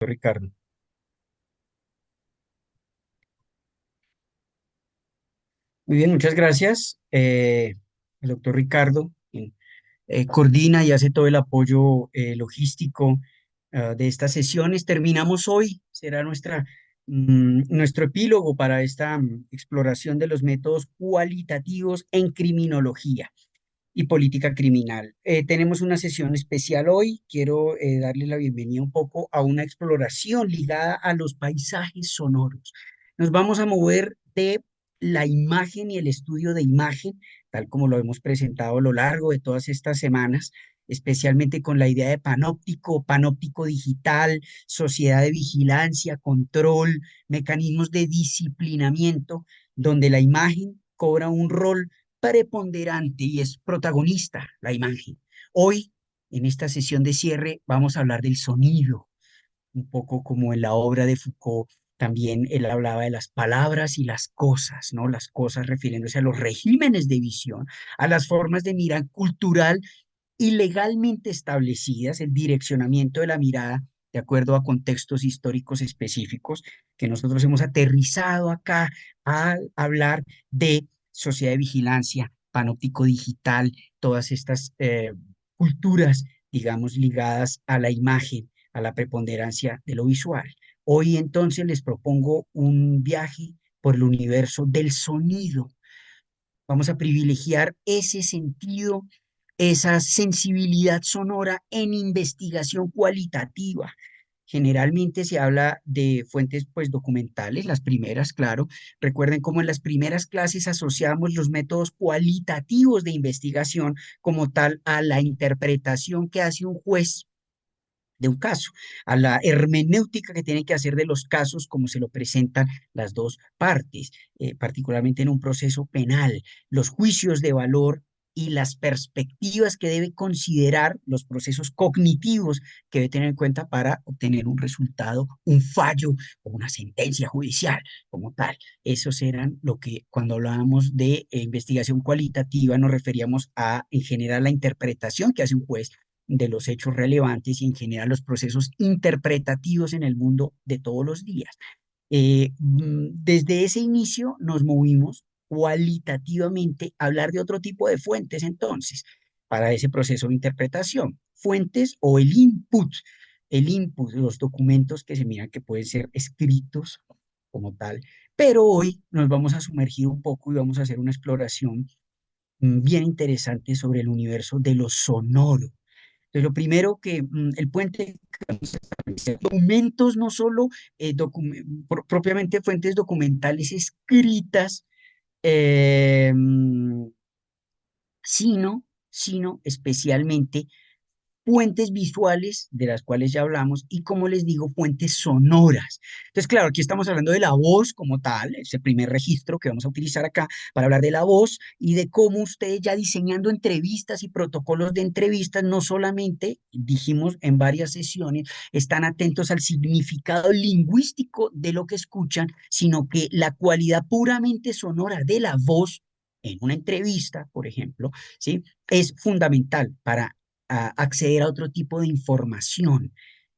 Ricardo. Muy bien, muchas gracias. El doctor Ricardo, quien coordina y hace todo el apoyo logístico de estas sesiones. Terminamos hoy, será nuestro epílogo para esta exploración de los métodos cualitativos en criminología y política criminal. Tenemos una sesión especial hoy. Quiero darle la bienvenida un poco a una exploración ligada a los paisajes sonoros. Nos vamos a mover de la imagen y el estudio de imagen, tal como lo hemos presentado a lo largo de todas estas semanas, especialmente con la idea de panóptico, panóptico digital, sociedad de vigilancia, control, mecanismos de disciplinamiento, donde la imagen cobra un rol preponderante y es protagonista la imagen. Hoy, en esta sesión de cierre, vamos a hablar del sonido, un poco como en la obra de Foucault. También él hablaba de las palabras y las cosas, ¿no? Las cosas refiriéndose a los regímenes de visión, a las formas de mirar cultural y legalmente establecidas, el direccionamiento de la mirada de acuerdo a contextos históricos específicos, que nosotros hemos aterrizado acá al hablar de sociedad de vigilancia, panóptico digital, todas estas culturas, digamos, ligadas a la imagen, a la preponderancia de lo visual. Hoy entonces les propongo un viaje por el universo del sonido. Vamos a privilegiar ese sentido, esa sensibilidad sonora en investigación cualitativa. Generalmente se habla de fuentes pues documentales, las primeras, claro. Recuerden cómo en las primeras clases asociamos los métodos cualitativos de investigación como tal a la interpretación que hace un juez de un caso, a la hermenéutica que tiene que hacer de los casos como se lo presentan las dos partes, particularmente en un proceso penal, los juicios de valor y las perspectivas que debe considerar, los procesos cognitivos que debe tener en cuenta para obtener un resultado, un fallo o una sentencia judicial como tal. Esos eran lo que cuando hablábamos de investigación cualitativa nos referíamos a, en general, la interpretación que hace un juez de los hechos relevantes y en general los procesos interpretativos en el mundo de todos los días. Desde ese inicio nos movimos cualitativamente a hablar de otro tipo de fuentes entonces para ese proceso de interpretación. Fuentes o el input, los documentos que se miran que pueden ser escritos como tal. Pero hoy nos vamos a sumergir un poco y vamos a hacer una exploración bien interesante sobre el universo de lo sonoro. Entonces, lo primero que el puente documentos, no solo propiamente fuentes documentales escritas, eh, sino especialmente fuentes visuales, de las cuales ya hablamos, y como les digo, fuentes sonoras. Entonces, claro, aquí estamos hablando de la voz como tal, es el primer registro que vamos a utilizar acá para hablar de la voz y de cómo ustedes ya diseñando entrevistas y protocolos de entrevistas, no solamente, dijimos en varias sesiones, están atentos al significado lingüístico de lo que escuchan, sino que la cualidad puramente sonora de la voz en una entrevista, por ejemplo, ¿sí? Es fundamental para acceder a otro tipo de información,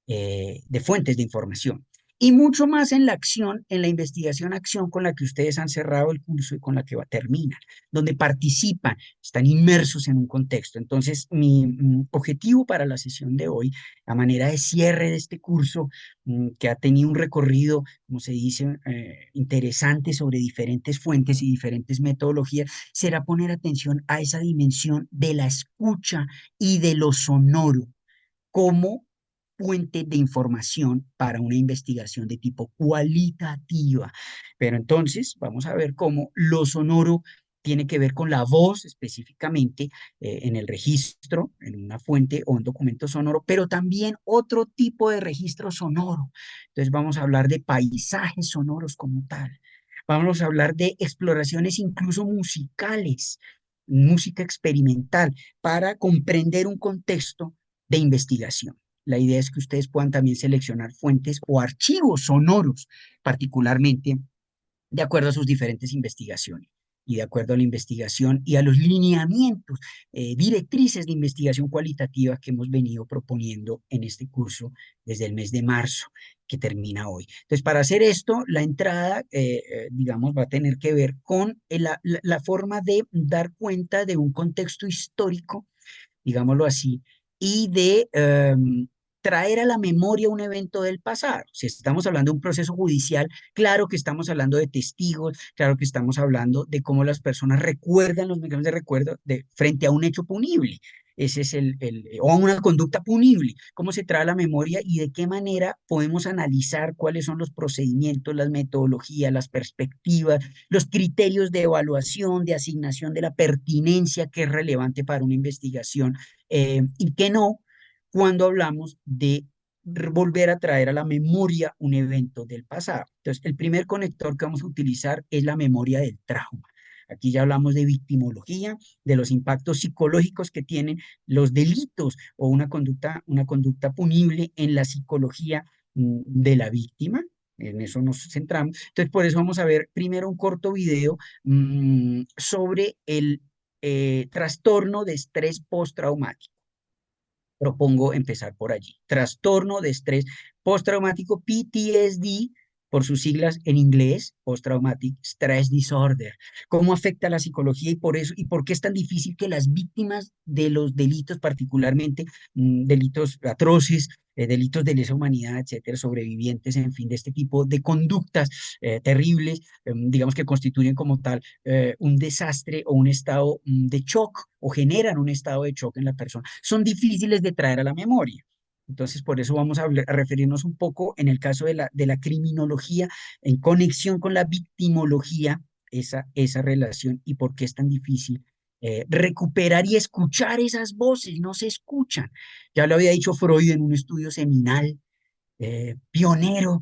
de fuentes de información. Y mucho más en la acción, en la investigación-acción con la que ustedes han cerrado el curso y con la que terminan, donde participan, están inmersos en un contexto. Entonces, mi objetivo para la sesión de hoy, a manera de cierre de este curso, que ha tenido un recorrido, como se dice, interesante sobre diferentes fuentes y diferentes metodologías, será poner atención a esa dimensión de la escucha y de lo sonoro como fuente de información para una investigación de tipo cualitativa. Pero entonces vamos a ver cómo lo sonoro tiene que ver con la voz específicamente en el registro, en una fuente o un documento sonoro, pero también otro tipo de registro sonoro. Entonces vamos a hablar de paisajes sonoros como tal. Vamos a hablar de exploraciones incluso musicales, música experimental, para comprender un contexto de investigación. La idea es que ustedes puedan también seleccionar fuentes o archivos sonoros, particularmente de acuerdo a sus diferentes investigaciones. y de acuerdo a la investigación y a los lineamientos, directrices de investigación cualitativa que hemos venido proponiendo en este curso desde el mes de marzo, que termina hoy. Entonces, para hacer esto, la entrada, digamos, va a tener que ver con la forma de dar cuenta de un contexto histórico, digámoslo así, y de traer a la memoria un evento del pasado. Si estamos hablando de un proceso judicial, claro que estamos hablando de testigos, claro que estamos hablando de cómo las personas recuerdan los mecanismos de recuerdo frente a un hecho punible. Ese es o a una conducta punible, cómo se trae a la memoria y de qué manera podemos analizar cuáles son los procedimientos, las metodologías, las perspectivas, los criterios de evaluación, de asignación de la pertinencia que es relevante para una investigación y que no cuando hablamos de volver a traer a la memoria un evento del pasado. Entonces, el primer conector que vamos a utilizar es la memoria del trauma. Aquí ya hablamos de victimología, de los impactos psicológicos que tienen los delitos o una conducta punible en la psicología de la víctima. En eso nos centramos. Entonces, por eso vamos a ver primero un corto video sobre el trastorno de estrés postraumático. Propongo empezar por allí. Trastorno de estrés postraumático, PTSD, por sus siglas en inglés, Post-Traumatic Stress Disorder. ¿Cómo afecta a la psicología y por eso, y por qué es tan difícil que las víctimas de los delitos, particularmente delitos atroces, delitos de lesa humanidad, etcétera, sobrevivientes, en fin, de este tipo de conductas terribles, digamos que constituyen como tal un desastre o un estado de shock o generan un estado de shock en la persona, son difíciles de traer a la memoria. Entonces, por eso vamos a referirnos un poco en el caso de la criminología, en conexión con la victimología, esa relación y por qué es tan difícil recuperar y escuchar esas voces, no se escuchan. Ya lo había dicho Freud en un estudio seminal pionero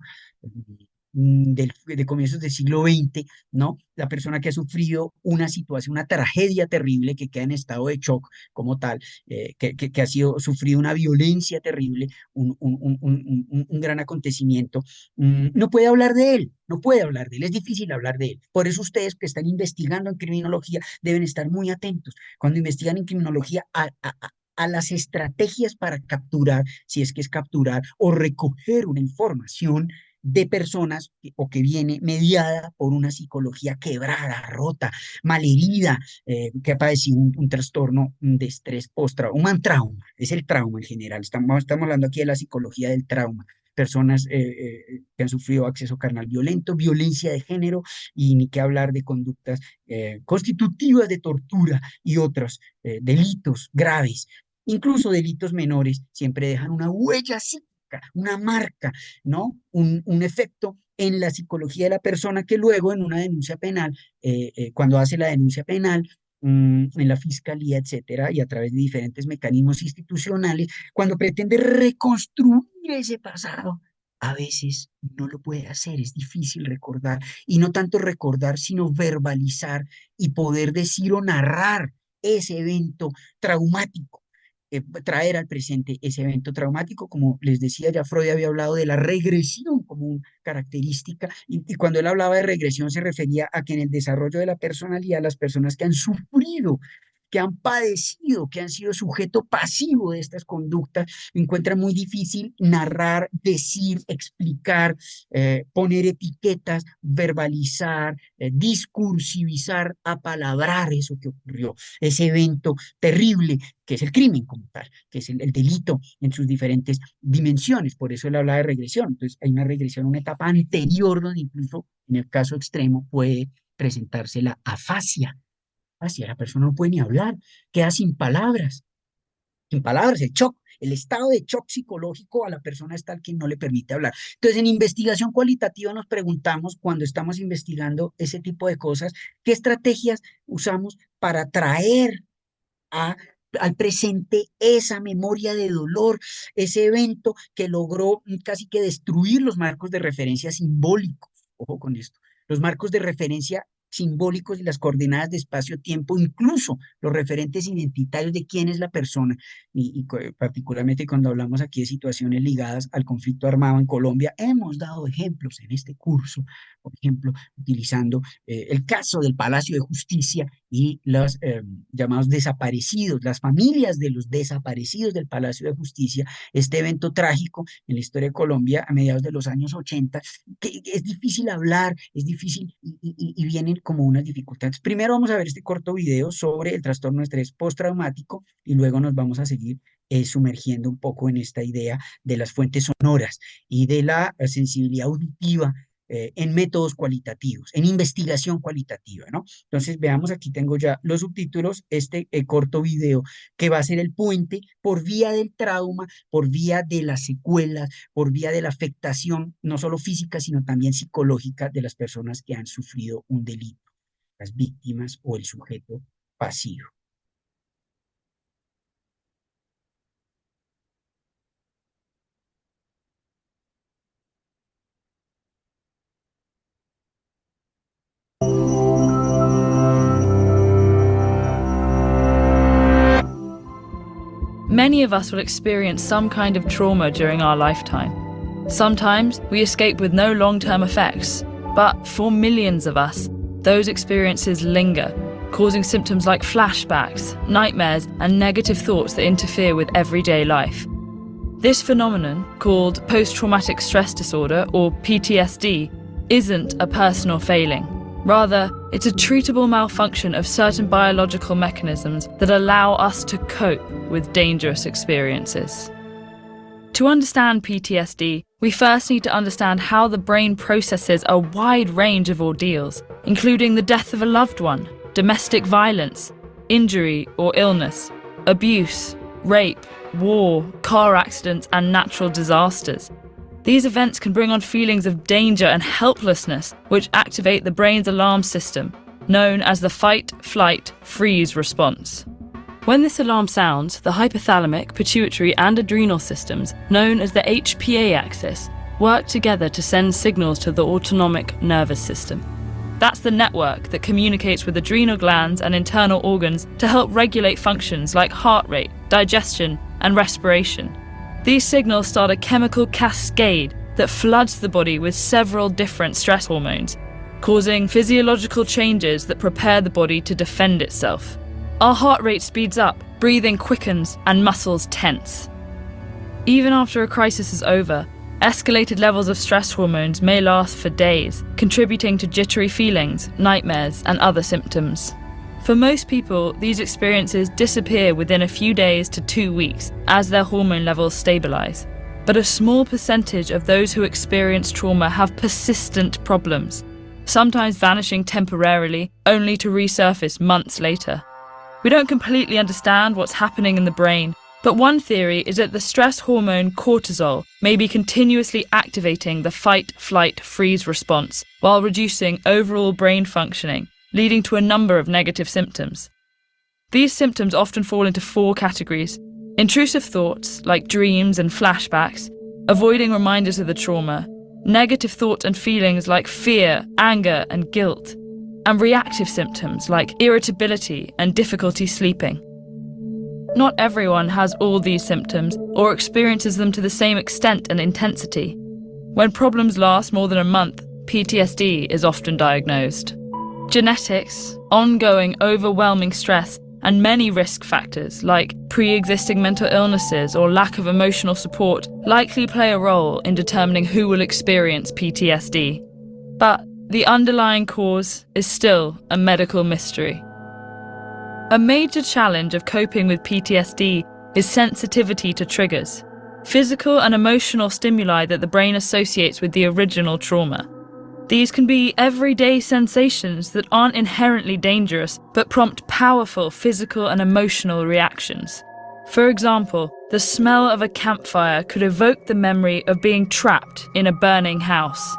de comienzos del siglo XX, ¿no? La persona que ha sufrido una situación, una tragedia terrible, que queda en estado de shock como tal, que ha sufrido una violencia terrible, un gran acontecimiento, no puede hablar de él, no puede hablar de él, es difícil hablar de él. Por eso ustedes que están investigando en criminología deben estar muy atentos cuando investigan en criminología a las estrategias para capturar, si es que es capturar o recoger una información de personas o que viene mediada por una psicología quebrada, rota, malherida, que ha padecido un trastorno de estrés postraumático, un trauma, es el trauma en general. Estamos hablando aquí de la psicología del trauma. Personas que han sufrido acceso carnal violento, violencia de género y ni qué hablar de conductas constitutivas de tortura y otros delitos graves. Incluso delitos menores siempre dejan una huella psíquica, una marca, ¿no? Un efecto en la psicología de la persona que luego en una denuncia penal, cuando hace la denuncia penal, en la fiscalía, etcétera, y a través de diferentes mecanismos institucionales, cuando pretende reconstruir ese pasado, a veces no lo puede hacer, es difícil recordar, y no tanto recordar, sino verbalizar y poder decir o narrar ese evento traumático, traer al presente ese evento traumático. Como les decía, ya Freud había hablado de la regresión como una característica, y cuando él hablaba de regresión se refería a que en el desarrollo de la personalidad, las personas que han sufrido, que han padecido, que han sido sujeto pasivo de estas conductas, encuentran muy difícil narrar, decir, explicar, poner etiquetas, verbalizar, discursivizar, apalabrar eso que ocurrió, ese evento terrible que es el crimen como tal, que es el delito en sus diferentes dimensiones. Por eso él habla de regresión. Entonces, hay una regresión, una etapa anterior donde incluso en el caso extremo puede presentarse la afasia. La persona no puede ni hablar, queda sin palabras, el shock. El estado de shock psicológico a la persona es tal que no le permite hablar. Entonces, en investigación cualitativa nos preguntamos, cuando estamos investigando ese tipo de cosas, ¿qué estrategias usamos para traer a, al presente esa memoria de dolor, ese evento que logró casi que destruir los marcos de referencia simbólicos? Ojo con esto. Los marcos de referencia simbólicos y las coordenadas de espacio-tiempo, incluso los referentes identitarios de quién es la persona, particularmente cuando hablamos aquí de situaciones ligadas al conflicto armado en Colombia, hemos dado ejemplos en este curso, por ejemplo, utilizando el caso del Palacio de Justicia y los llamados desaparecidos, las familias de los desaparecidos del Palacio de Justicia, este evento trágico en la historia de Colombia a mediados de los años 80, que es difícil hablar, es difícil y vienen como unas dificultades. Primero vamos a ver este corto video sobre el trastorno de estrés postraumático y luego nos vamos a seguir sumergiendo un poco en esta idea de las fuentes sonoras y de la sensibilidad auditiva en métodos cualitativos, en investigación cualitativa, ¿no? Entonces, veamos, aquí tengo ya los subtítulos, este corto video que va a ser el puente por vía del trauma, por vía de las secuelas, por vía de la afectación, no solo física, sino también psicológica de las personas que han sufrido un delito, las víctimas o el sujeto pasivo. Many of us will experience some kind of trauma during our lifetime. Sometimes we escape with no long-term effects, but for millions of us, those experiences linger, causing symptoms like flashbacks, nightmares, and negative thoughts that interfere with everyday life. This phenomenon, called post-traumatic stress disorder, or PTSD, isn't a personal failing. Rather, it's a treatable malfunction of certain biological mechanisms that allow us to cope with dangerous experiences. To understand PTSD, we first need to understand how the brain processes a wide range of ordeals, including the death of a loved one, domestic violence, injury or illness, abuse, rape, war, car accidents, and natural disasters. These events can bring on feelings of danger and helplessness, which activate the brain's alarm system, known as the fight, flight, freeze response. When this alarm sounds, the hypothalamic, pituitary, and adrenal systems, known as the HPA axis, work together to send signals to the autonomic nervous system. That's the network that communicates with adrenal glands and internal organs to help regulate functions like heart rate, digestion, and respiration. These signals start a chemical cascade that floods the body with several different stress hormones, causing physiological changes that prepare the body to defend itself. Our heart rate speeds up, breathing quickens, and muscles tense. Even after a crisis is over, escalated levels of stress hormones may last for days, contributing to jittery feelings, nightmares, and other symptoms. For most people, these experiences disappear within a few days to 2 weeks as their hormone levels stabilize. But a small percentage of those who experience trauma have persistent problems, sometimes vanishing temporarily, only to resurface months later. We don't completely understand what's happening in the brain, but one theory is that the stress hormone cortisol may be continuously activating the fight, flight, freeze response while reducing overall brain functioning, leading to a number of negative symptoms. These symptoms often fall into 4 categories: intrusive thoughts, like dreams and flashbacks, avoiding reminders of the trauma, negative thoughts and feelings like fear, anger, and guilt, and reactive symptoms like irritability and difficulty sleeping. Not everyone has all these symptoms or experiences them to the same extent and intensity. When problems last more than a month, PTSD is often diagnosed. Genetics, ongoing overwhelming stress, and many risk factors like pre-existing mental illnesses or lack of emotional support likely play a role in determining who will experience PTSD. But the underlying cause is still a medical mystery. A major challenge of coping with PTSD is sensitivity to triggers, physical and emotional stimuli that the brain associates with the original trauma. These can be everyday sensations that aren't inherently dangerous, but prompt powerful physical and emotional reactions. For example, the smell of a campfire could evoke the memory of being trapped in a burning house.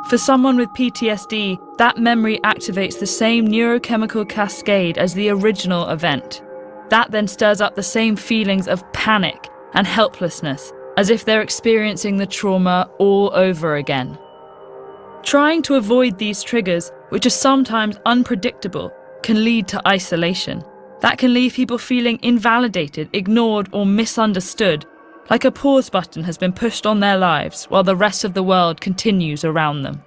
For someone with PTSD, that memory activates the same neurochemical cascade as the original event. That then stirs up the same feelings of panic and helplessness, as if they're experiencing the trauma all over again. Trying to avoid these triggers, which are sometimes unpredictable, can lead to isolation. That can leave people feeling invalidated, ignored, or misunderstood, like a pause button has been pushed on their lives while the rest of the world continues around them.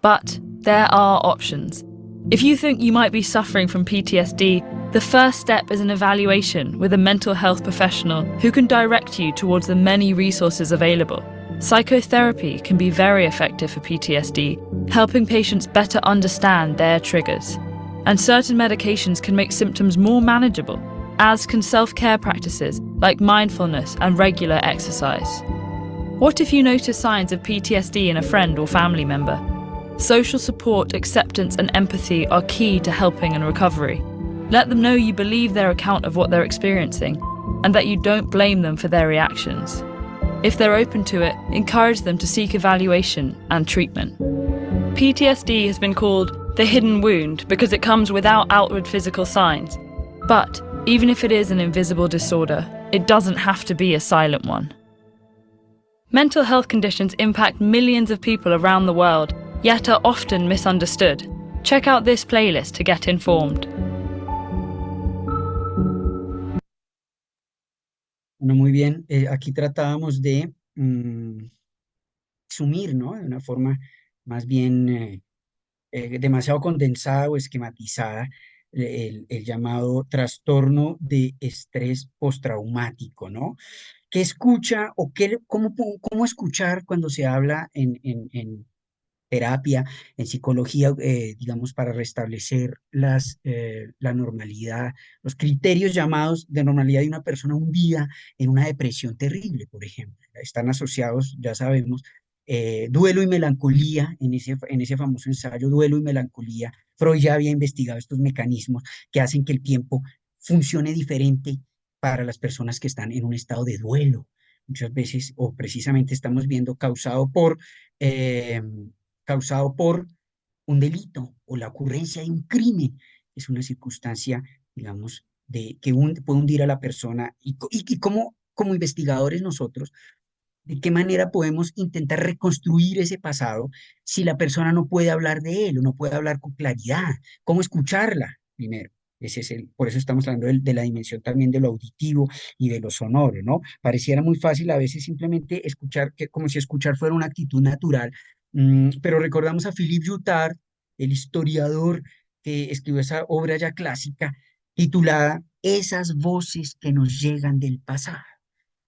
But there are options. If you think you might be suffering from PTSD, the first step is an evaluation with a mental health professional who can direct you towards the many resources available. Psychotherapy can be very effective for PTSD, helping patients better understand their triggers. And certain medications can make symptoms more manageable, as can self-care practices like mindfulness and regular exercise. What if you notice signs of PTSD in a friend or family member? Social support, acceptance, and empathy are key to helping and recovery. Let them know you believe their account of what they're experiencing and that you don't blame them for their reactions. If they're open to it, encourage them to seek evaluation and treatment. PTSD has been called the hidden wound because it comes without outward physical signs. But even if it is an invisible disorder, it doesn't have to be a silent one. Mental health conditions impact millions of people around the world, yet are often misunderstood. Check out this playlist to get informed. Bueno, muy bien. Aquí tratábamos de sumir, ¿no? De una forma más bien demasiado condensada o esquematizada el llamado trastorno de estrés postraumático, ¿no? ¿Qué escucha o cómo escuchar cuando se habla en terapia, en psicología, digamos, para restablecer la normalidad, los criterios llamados de normalidad de una persona hundida en una depresión terrible, por ejemplo? Están asociados, ya sabemos, duelo y melancolía, en ese famoso ensayo, duelo y melancolía. Freud ya había investigado estos mecanismos que hacen que el tiempo funcione diferente para las personas que están en un estado de duelo. Muchas veces, o precisamente estamos viendo eh, causado por un delito o la ocurrencia de un crimen. Es una circunstancia, digamos, puede hundir a la persona y como investigadores nosotros, ¿de qué manera podemos intentar reconstruir ese pasado si la persona no puede hablar de él o no puede hablar con claridad? ¿Cómo escucharla primero? Por eso estamos hablando de la dimensión también de lo auditivo y de lo sonoro, ¿no? Pareciera muy fácil a veces simplemente escuchar, como si escuchar fuera una actitud natural, pero recordamos a Philippe Jutard, el historiador que escribió esa obra ya clásica titulada Esas voces que nos llegan del pasado,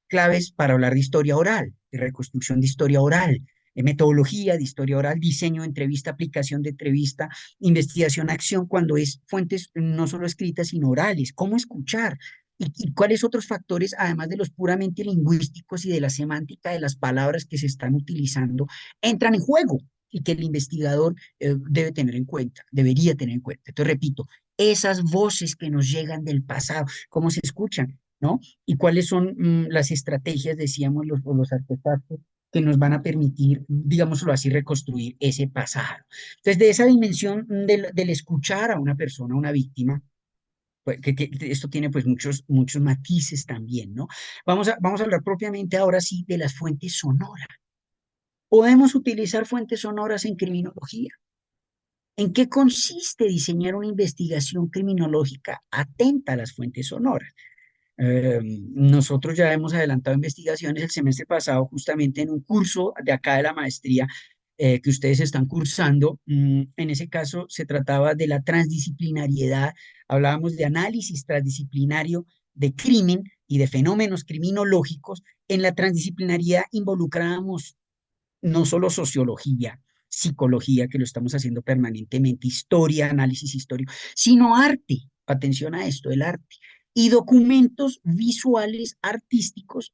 claves para hablar de historia oral, de reconstrucción de historia oral, de metodología de historia oral, diseño de entrevista, aplicación de entrevista, investigación, acción, cuando es fuentes no solo escritas, sino orales, cómo escuchar y cuáles otros factores, además de los puramente lingüísticos y de la semántica de las palabras que se están utilizando, entran en juego y que el investigador debe tener en cuenta, debería tener en cuenta. Entonces, repito, esas voces que nos llegan del pasado, ¿cómo se escuchan? ¿No? Y cuáles son las estrategias, decíamos, o los artefactos que nos van a permitir, digámoslo así, reconstruir ese pasado. Entonces, de esa dimensión del escuchar a una persona, a una víctima, pues, que esto tiene pues muchos matices también, ¿no? Vamos a hablar propiamente ahora sí de las fuentes sonoras. Podemos utilizar fuentes sonoras en criminología. ¿En qué consiste diseñar una investigación criminológica atenta a las fuentes sonoras? Nosotros ya hemos adelantado investigaciones el semestre pasado justamente en un curso de acá de la maestría que ustedes están cursando. En ese caso se trataba de la transdisciplinariedad, hablábamos de análisis transdisciplinario de crimen y de fenómenos criminológicos. En la transdisciplinariedad involucrábamos no solo sociología, psicología, que lo estamos haciendo permanentemente, historia, análisis histórico, sino arte. Atención a esto, el arte y documentos visuales artísticos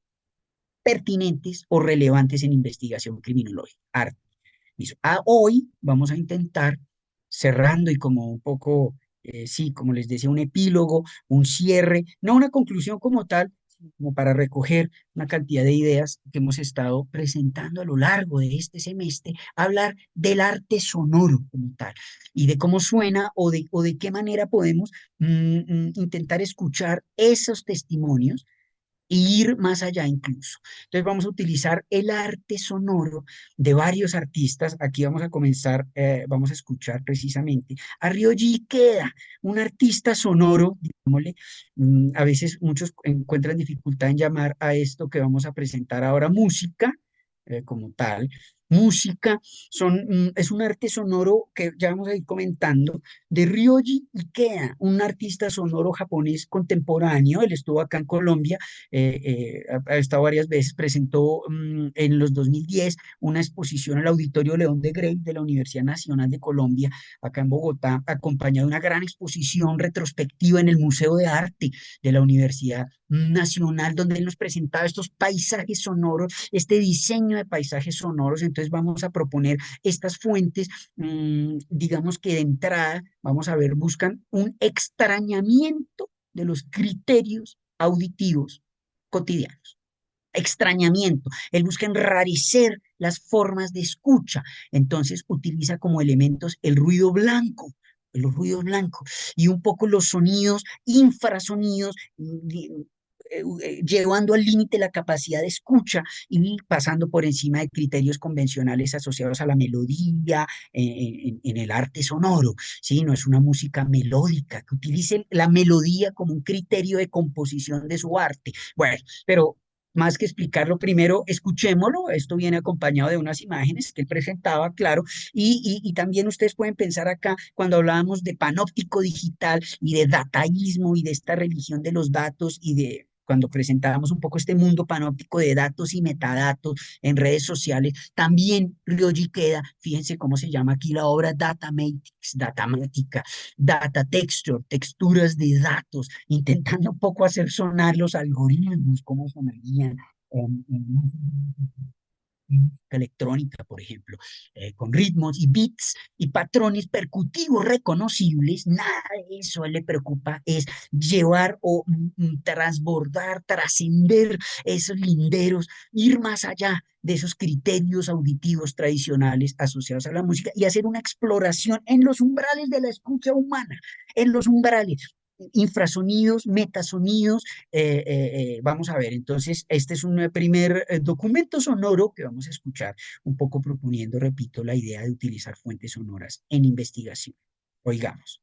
pertinentes o relevantes en investigación criminológica. Arte. Listo. Hoy vamos a intentar, cerrando y como un poco, sí, como les decía, un epílogo, un cierre, no una conclusión como tal, sino como para recoger una cantidad de ideas que hemos estado presentando a lo largo de este semestre, hablar del arte sonoro como tal y de cómo suena o de qué manera podemos intentar escuchar esos testimonios e ir más allá incluso. Entonces vamos a utilizar el arte sonoro de varios artistas. Aquí vamos a comenzar, vamos a escuchar precisamente a Ryoji Ikeda, un artista sonoro, digámosle. A veces muchos encuentran dificultad en llamar a esto que vamos a presentar ahora música, como tal. Música es un arte sonoro que ya vamos a ir comentando de Ryoji Ikeda, un artista sonoro japonés contemporáneo. Él estuvo acá en Colombia, ha estado varias veces, presentó en los 2010 una exposición al Auditorio León de Grey de la Universidad Nacional de Colombia, acá en Bogotá, acompañado de una gran exposición retrospectiva en el Museo de Arte de la Universidad Nacional, donde él nos presentaba estos paisajes sonoros, este diseño de paisajes sonoros. Entonces vamos a proponer estas fuentes, digamos que de entrada, vamos a ver, buscan un extrañamiento de los criterios auditivos cotidianos. Extrañamiento. Él busca enrarecer las formas de escucha. Entonces utiliza como elementos el ruido blanco, los ruidos blancos y un poco los sonidos, infrasonidos, llevando al límite la capacidad de escucha y pasando por encima de criterios convencionales asociados a la melodía en el arte sonoro. ¿Sí? No es una música melódica, que utilice la melodía como un criterio de composición de su arte. Bueno, pero más que explicarlo, primero escuchémoslo. Esto viene acompañado de unas imágenes que él presentaba, claro, y también ustedes pueden pensar acá cuando hablábamos de panóptico digital y de dataísmo y de esta religión de los datos y de cuando presentábamos un poco este mundo panóptico de datos y metadatos en redes sociales, también Ryoji Ikeda, fíjense cómo se llama aquí la obra Datamatics, Datamática, Data Texture, texturas de datos, intentando un poco hacer sonar los algoritmos, cómo sonarían música electrónica, por ejemplo, con ritmos y beats y patrones percutivos reconocibles. Nada de eso a él le preocupa, es llevar o transbordar, trascender esos linderos, ir más allá de esos criterios auditivos tradicionales asociados a la música y hacer una exploración en los umbrales de la escucha humana, en los umbrales, infrasonidos, metasonidos. Vamos a ver, entonces, este es un primer documento sonoro que vamos a escuchar, un poco proponiendo, repito, la idea de utilizar fuentes sonoras en investigación. Oigamos.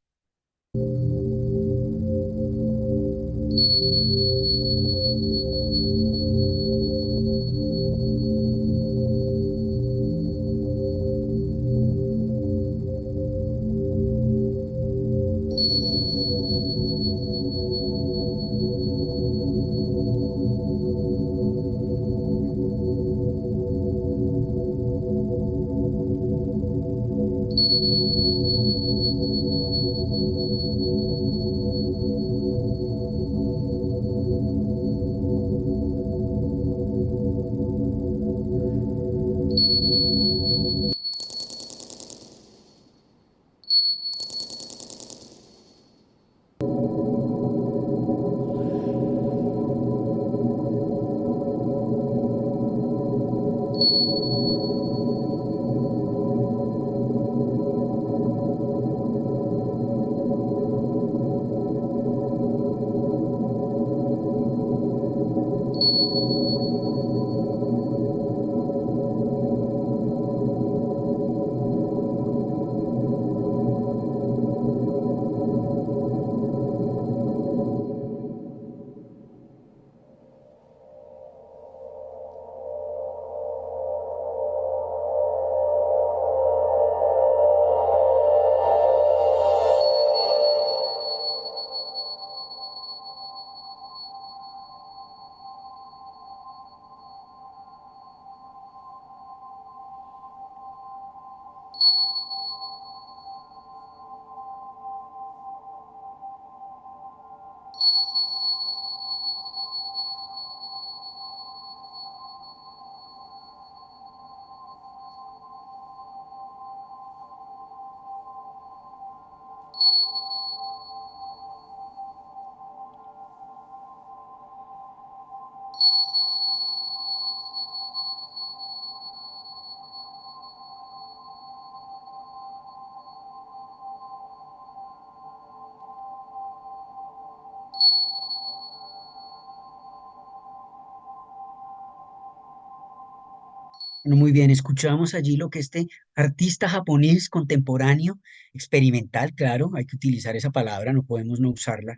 Bueno, muy bien, escuchamos allí lo que este artista japonés contemporáneo, experimental, claro, hay que utilizar esa palabra, no podemos no usarla,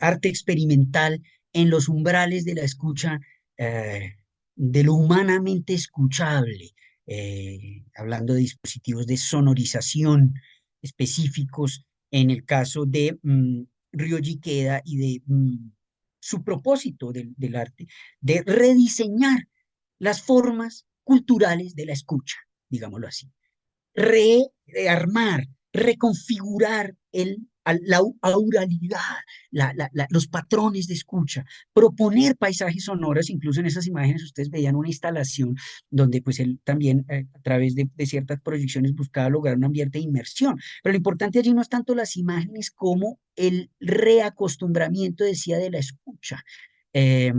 arte experimental en los umbrales de la escucha, eh, de lo humanamente escuchable, hablando de dispositivos de sonorización específicos en el caso de Ryoji Ikeda y de su propósito del arte, de rediseñar las formas culturales de la escucha, digámoslo así. Rearmar, reconfigurar la auralidad, los patrones de escucha, proponer paisajes sonoros, incluso en esas imágenes ustedes veían una instalación donde pues él también a través de ciertas proyecciones buscaba lograr un ambiente de inmersión, pero lo importante allí no es tanto las imágenes como el reacostumbramiento, decía, de la escucha. Eh,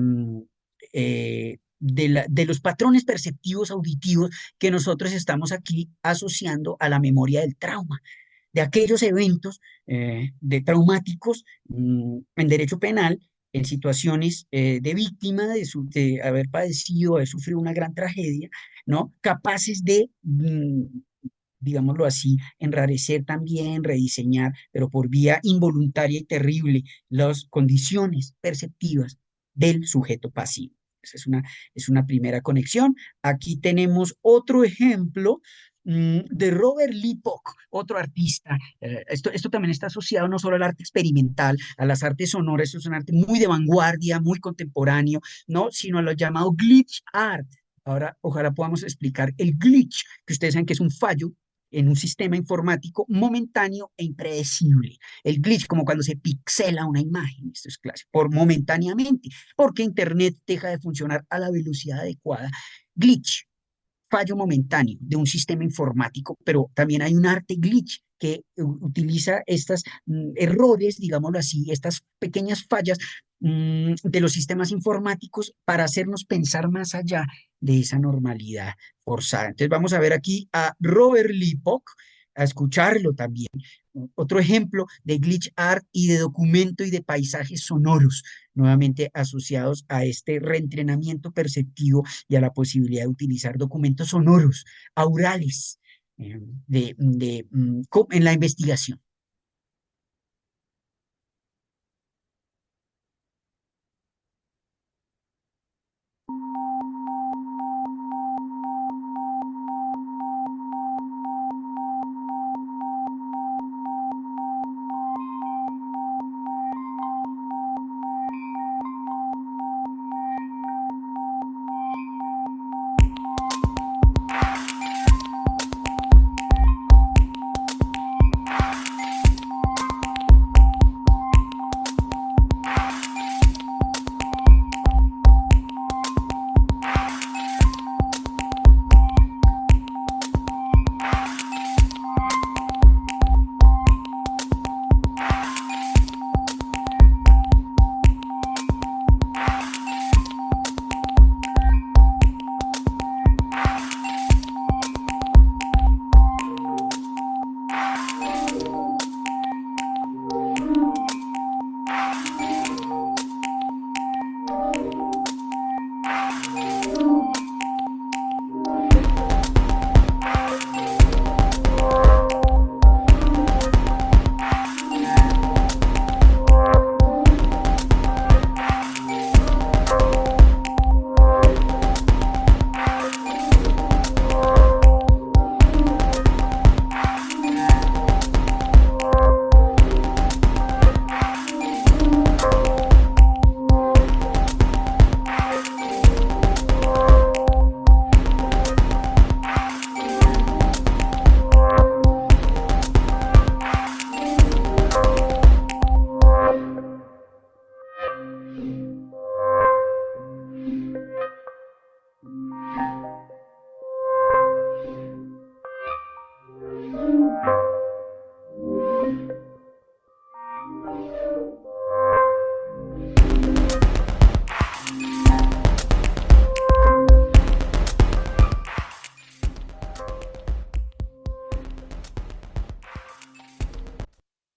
de los patrones perceptivos auditivos que nosotros estamos aquí asociando a la memoria del trauma, de aquellos eventos de traumáticos en derecho penal, en situaciones de víctima, de haber padecido, haber sufrido una gran tragedia, ¿no? Capaces de, digámoslo así, enrarecer también, rediseñar, pero por vía involuntaria y terrible, las condiciones perceptivas del sujeto pasivo. Esa es una primera conexión. Aquí tenemos otro ejemplo de Robert Leacock, otro artista. Esto también está asociado no solo al arte experimental, a las artes sonoras, esto es un arte muy de vanguardia, muy contemporáneo, ¿no? Sino a lo llamado glitch art. Ahora, ojalá podamos explicar el glitch, que ustedes saben que es un fallo en un sistema informático momentáneo e impredecible. El glitch, como cuando se pixela una imagen, esto es clásico, por momentáneamente, porque Internet deja de funcionar a la velocidad adecuada. Glitch, fallo momentáneo de un sistema informático, pero también hay un arte glitch que utiliza estos errores, digámoslo así, estas pequeñas fallas de los sistemas informáticos para hacernos pensar más allá de esa normalidad forzada. Entonces vamos a ver aquí a Robert Leacock, a escucharlo también. Otro ejemplo de glitch art y de documento y de paisajes sonoros, nuevamente asociados a este reentrenamiento perceptivo y a la posibilidad de utilizar documentos sonoros, aurales, en la investigación.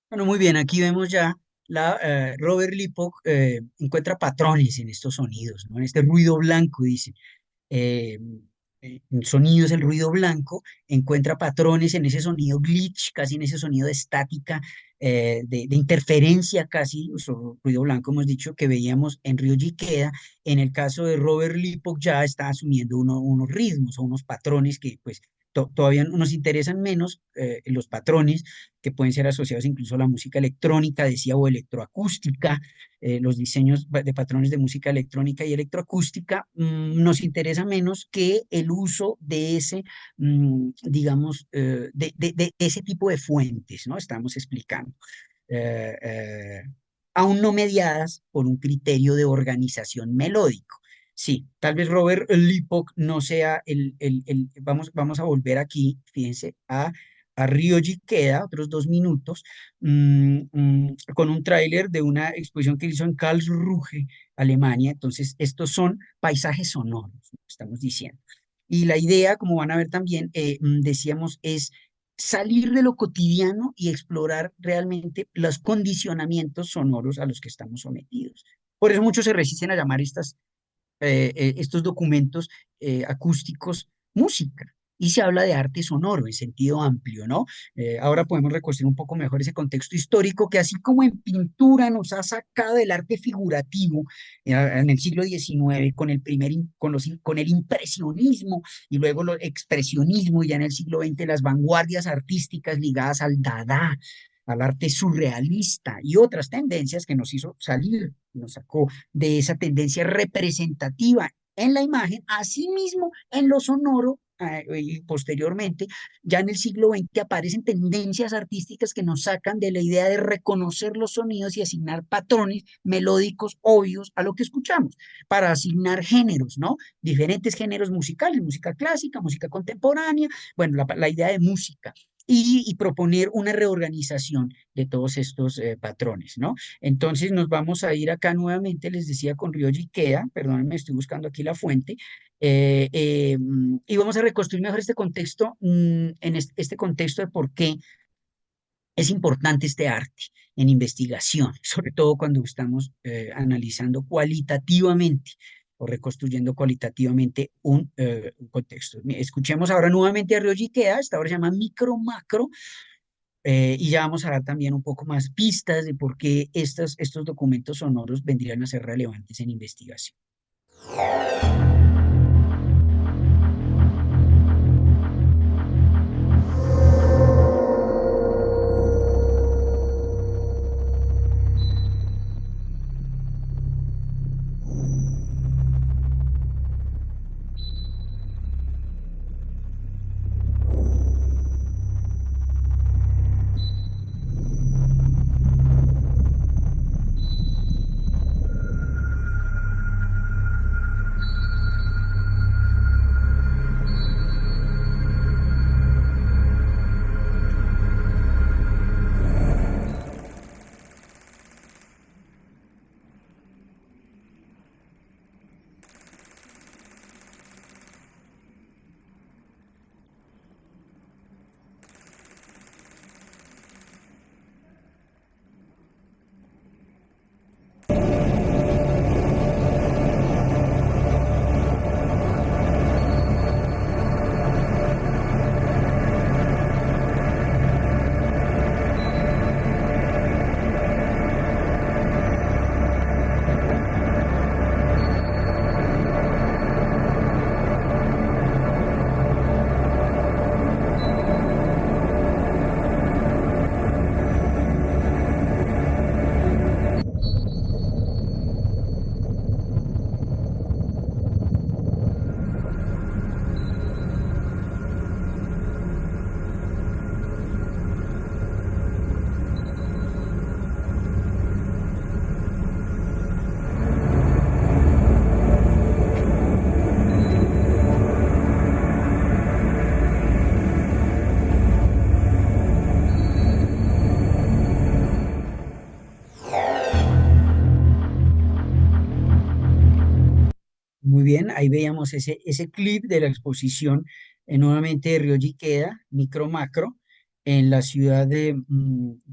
Bueno, muy bien, aquí vemos ya Robert Leacock encuentra patrones en estos sonidos, ¿no? En este ruido blanco, dice. Eh, sonidos, el ruido blanco, encuentra patrones en ese sonido glitch, casi en ese sonido de estática, de interferencia casi, ruido blanco hemos dicho que veíamos en Ryoji Ikeda. En el caso de Robert Lipok ya está asumiendo unos ritmos o unos patrones que pues todavía nos interesan menos, los patrones que pueden ser asociados incluso a la música electrónica, decía, o electroacústica. Los diseños de patrones de música electrónica y electroacústica, nos interesa menos que el uso de ese, digamos, de ese tipo de fuentes, ¿no? Estamos explicando. eh, eh, Aún no mediadas por un criterio de organización melódico. Sí, tal vez Robert Lipok no sea vamos a volver aquí, fíjense, a Ryoji Queda, otros 2 minutos, con un tráiler de una exposición que hizo en Karlsruhe, Alemania. Entonces, estos son paisajes sonoros, estamos diciendo. Y la idea, como van a ver también, decíamos, es salir de lo cotidiano y explorar realmente los condicionamientos sonoros a los que estamos sometidos. Por eso muchos se resisten a llamar estos documentos acústicos música. Y se habla de arte sonoro en sentido amplio, ¿no? Ahora podemos reconstruir un poco mejor ese contexto histórico que, así como en pintura nos ha sacado del arte figurativo en el siglo XIX con con el impresionismo, y luego el expresionismo, y ya en el siglo XX las vanguardias artísticas ligadas al Dada, al arte surrealista y otras tendencias que nos hizo salir, nos sacó de esa tendencia representativa en la imagen, asimismo en lo sonoro. Y posteriormente, ya en el siglo XX, aparecen tendencias artísticas que nos sacan de la idea de reconocer los sonidos y asignar patrones melódicos obvios a lo que escuchamos, para asignar géneros, ¿no? Diferentes géneros musicales, música clásica, música contemporánea, bueno, la idea de música. Y proponer una reorganización de todos estos patrones, ¿no? Entonces nos vamos a ir acá nuevamente, les decía, con Ryoji Ikeda, perdónenme, estoy buscando aquí la fuente, y vamos a reconstruir mejor este contexto, en este contexto de por qué es importante este arte en investigación, sobre todo cuando estamos analizando cualitativamente o reconstruyendo cualitativamente un contexto. Escuchemos ahora nuevamente a Ryoji Ikeda, esta obra se llama Micro Macro, y ya vamos a dar también un poco más pistas de por qué estos documentos sonoros vendrían a ser relevantes en investigación. Muy bien, ahí veíamos ese clip de la exposición, nuevamente de Ryoji Ikeda, Micro Macro, en la ciudad de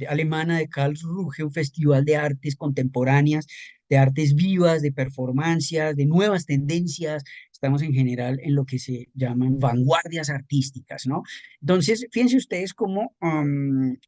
alemana de Karlsruhe, un festival de artes contemporáneas, de artes vivas, de performancias, de nuevas tendencias. estamos en general en lo que se llaman vanguardias artísticas, ¿no? Entonces, fíjense ustedes cómo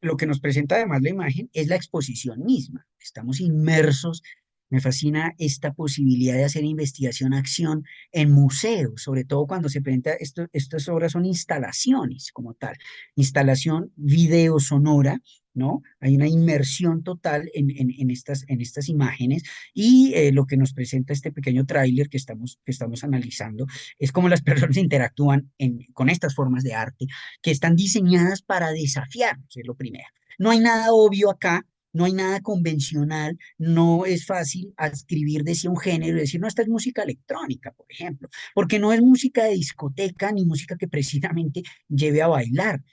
lo que nos presenta además la imagen es la exposición misma. Estamos inmersos. Me fascina esta posibilidad de hacer investigación-acción en museos, sobre todo cuando se presenta, estas obras son instalaciones como tal, instalación video sonora, ¿no? Hay una inmersión total en estas imágenes y lo que nos presenta este pequeño tráiler que estamos analizando es cómo las personas interactúan con estas formas de arte que están diseñadas para desafiarnos, es lo primero. No hay nada obvio acá. No hay nada convencional, no es fácil adscribir decía un género y decir, no, esta es música electrónica, por ejemplo, porque no es música de discoteca ni música que precisamente lleve a bailar